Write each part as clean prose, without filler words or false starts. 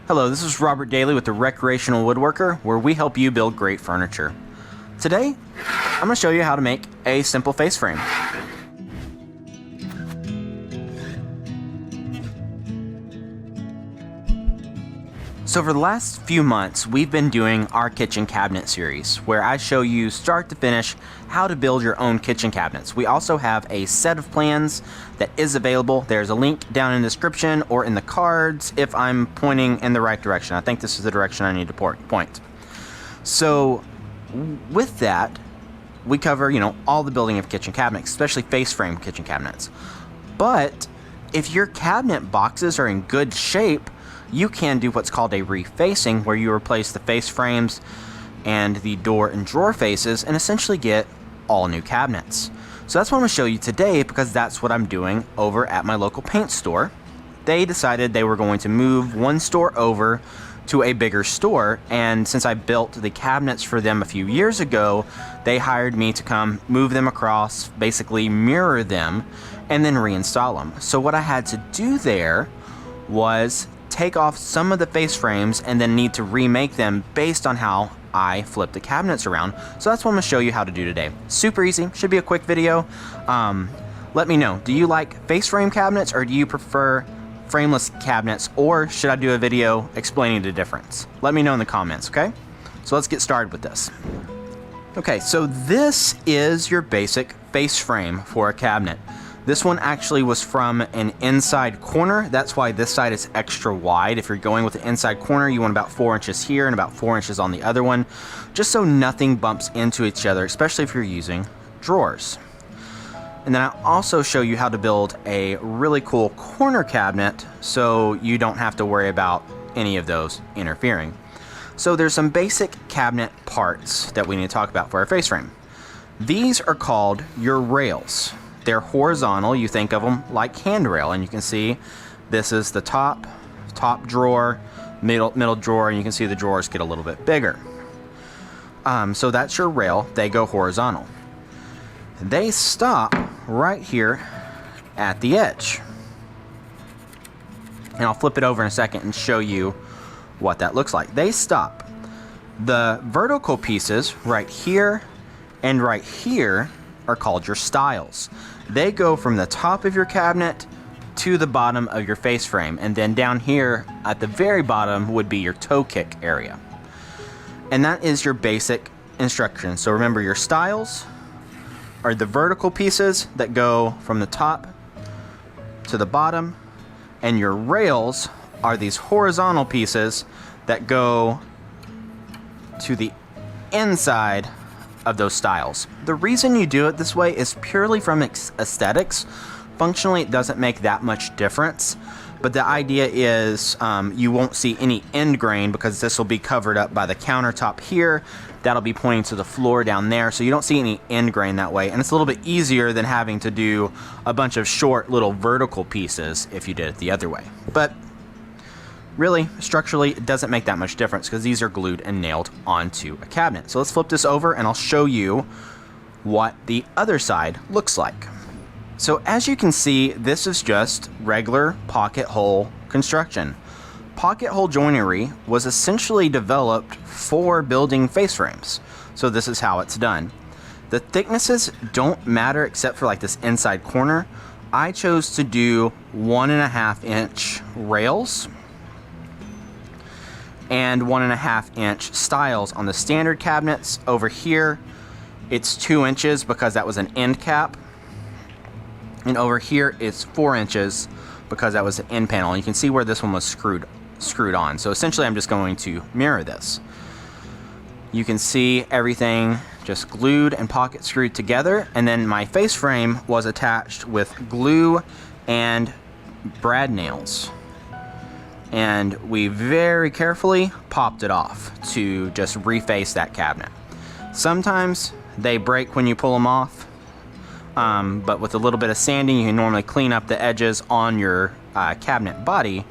Hello, this is Robert Dailey with the Recreational Woodworker, where we help you build great furniture. Today, I'm going to show you how to make a simple face frame. So for the last few months, we've been doing our kitchen cabinet series, where I show you start to finish how to build your own kitchen cabinets. We also have a set of plans that is available. There's a link down in the description or in the cards if I'm pointing in the right direction. I think this is the direction I need to point. So with that, we cover, all the building of kitchen cabinets, especially face frame kitchen cabinets. But if your cabinet boxes are in good shape, you can do what's called a refacing, where you replace the face frames and the door and drawer faces and essentially get all new cabinets. So that's what I'm going to show you today, because that's what I'm doing over at my local paint store. They decided they were going to move one store over to a bigger store, and since I built the cabinets for them a few years ago, they hired me to come move them across, basically mirror them, and then reinstall them. So what I had to do there was take off some of the face frames and then need to remake them based on how I flip the cabinets around. So that's what I'm going to show you how to do today. Super easy, should be a quick video. Let me know, do you like face frame cabinets or do you prefer frameless cabinets, or should I do a video explaining the difference? Let me know in the comments, okay? So let's get started with this. Okay, so this is your basic face frame for a cabinet. This one actually was from an inside corner. That's why this side is extra wide. If you're going with the inside corner, you want about 4 inches here and about 4 inches on the other one, just so nothing bumps into each other, especially if you're using drawers. And then I'll also show you how to build a really cool corner cabinet so you don't have to worry about any of those interfering. So there's some basic cabinet parts that we need to talk about for our face frame. These are called your rails. They're horizontal. You think of them like handrail, and you can see this is the top drawer, middle drawer, and you can see the drawers get a little bit bigger. So that's your rail. They go horizontal. They stop right here at the edge. And I'll flip it over in a second and show you what that looks like. They stop. The vertical pieces right here and right here are called your stiles. They go from the top of your cabinet to the bottom of your face frame, and then down here at the very bottom would be your toe kick area. And that is your basic instructions. So remember, your stiles are the vertical pieces that go from the top to the bottom, and your rails are these horizontal pieces that go to the inside of those stiles. The reason you do it this way is purely from aesthetics. Functionally, it doesn't make that much difference, but the idea is you won't see any end grain, because this will be covered up by the countertop here. That'll be pointing to the floor down there, so you don't see any end grain that way, and it's a little bit easier than having to do a bunch of short little vertical pieces if you did it the other way. But really, structurally, it doesn't make that much difference because these are glued and nailed onto a cabinet. So let's flip this over and I'll show you what the other side looks like. So as you can see, this is just regular pocket hole construction. Pocket hole joinery was essentially developed for building face frames. So this is how it's done. The thicknesses don't matter except for like this inside corner. I chose to do 1.5 inch rails and 1.5 inch stiles on the standard cabinets. Over here it's 2 inches because that was an end cap, and over here it's 4 inches because that was an end panel. And you can see where this one was screwed on. So essentially I'm just going to mirror this. You can see everything just glued and pocket screwed together, and then my face frame was attached with glue and brad nails. And we very carefully popped it off to just reface that cabinet. Sometimes they break when you pull them off, but with a little bit of sanding, you can normally clean up the edges on your cabinet body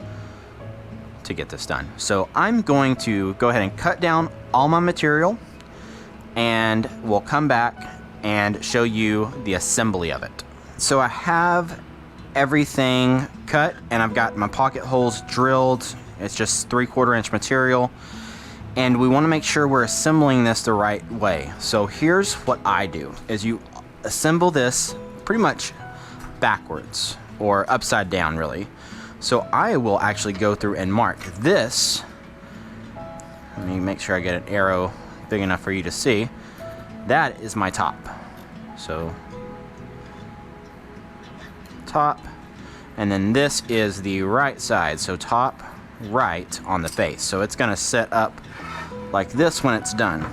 to get this done. So I'm going to go ahead and cut down all my material, and we'll come back and show you the assembly of it. So I have everything cut, and I've got my pocket holes drilled It's just 3/4 inch material, and we want to make sure we're assembling this the right way. So here's what I do, is you assemble this pretty much backwards, or upside down really. So I will actually go through and mark this. Let me make sure I get an arrow big enough for you to see. That is my top. So top, and then this is the right side, so top right on the face. So it's going to set up like this when it's done.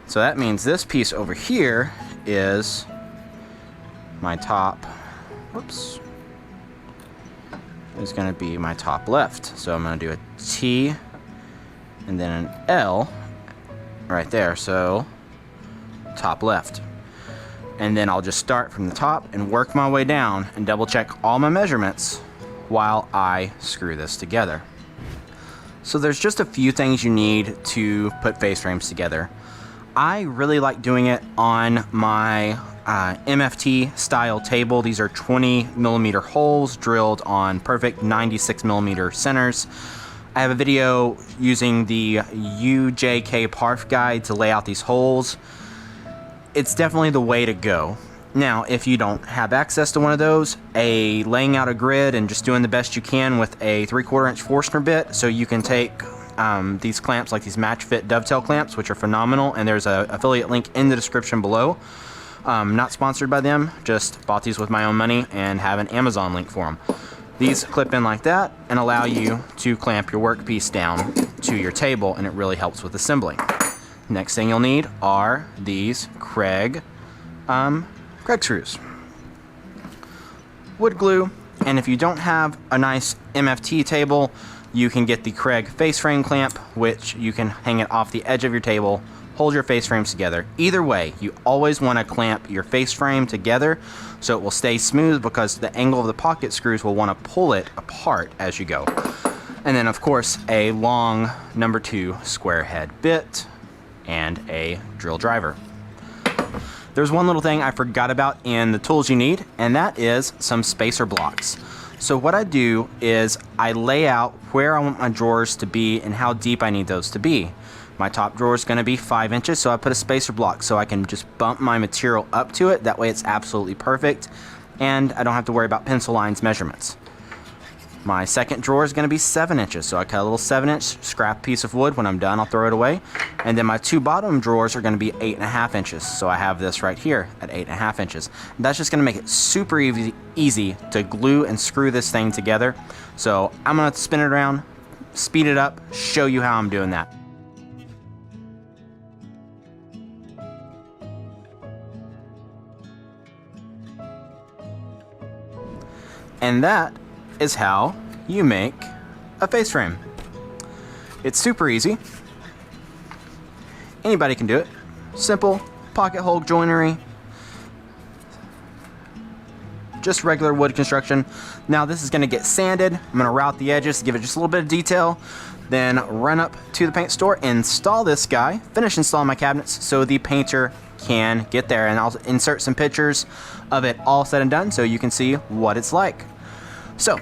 So that means this piece over here is my top, whoops, is going to be my top left. So I'm going to do a T and then an L right there, so top left. And then I'll just start from the top and work my way down and double check all my measurements while I screw this together. So there's just a few things you need to put face frames together. I really like doing it on my MFT style table. These are 20mm holes drilled on perfect 96mm centers. I have a video using the UJK Parf guide to lay out these holes. It's definitely the way to go. Now, if you don't have access to one of those, laying out a grid and just doing the best you can with a 3/4 inch Forstner bit, so you can take these clamps, like these match fit dovetail clamps, which are phenomenal, and there's an affiliate link in the description below. Not sponsored by them, just bought these with my own money and have an Amazon link for them. These clip in like that and allow you to clamp your workpiece down to your table, and it really helps with assembling. Next thing you'll need are these Kreg screws, wood glue, and if you don't have a nice MFT table, you can get the Kreg face frame clamp, which you can hang it off the edge of your table, hold your face frames together. Either way, you always want to clamp your face frame together so it will stay smooth, because the angle of the pocket screws will want to pull it apart as you go. And then of course a long number 2 square head bit and a drill driver. There's one little thing I forgot about in the tools you need, and that is some spacer blocks. So what I do is I lay out where I want my drawers to be and how deep I need those to be. My top drawer is going to be 5 inches, so I put a spacer block so I can just bump my material up to it. That way it's absolutely perfect, and I don't have to worry about pencil lines measurements. My second drawer is going to be 7 inches, so I cut a little 7-inch scrap piece of wood. When I'm done, I'll throw it away. And then my 2 bottom drawers are going to be 8.5 inches, so I have this right here at 8.5 inches. And that's just going to make it super easy to glue and screw this thing together. So I'm going to spin it around, speed it up, show you how I'm doing that. And that is how you make a face frame. It's super easy. Anybody can do it. Simple pocket hole joinery. Just regular wood construction. Now this is going to get sanded. I'm going to route the edges to give it just a little bit of detail. Then run up to the paint store, install this guy, finish installing my cabinets so the painter can get there. And I'll insert some pictures of it all said and done so you can see what it's like. So,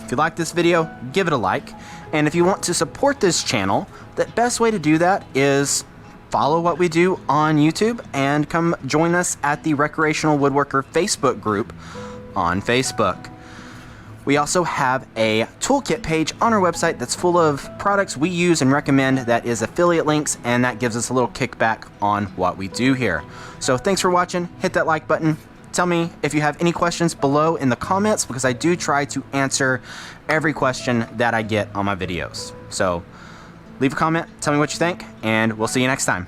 if you like this video, give it a like. And if you want to support this channel, the best way to do that is follow what we do on YouTube and come join us at the Recreational Woodworker Facebook group on Facebook. We also have a toolkit page on our website that's full of products we use and recommend that is affiliate links, and that gives us a little kickback on what we do here. So thanks for watching. Hit that like button. Tell me if you have any questions below in the comments, because I do try to answer every question that I get on my videos. So leave a comment, tell me what you think, and we'll see you next time.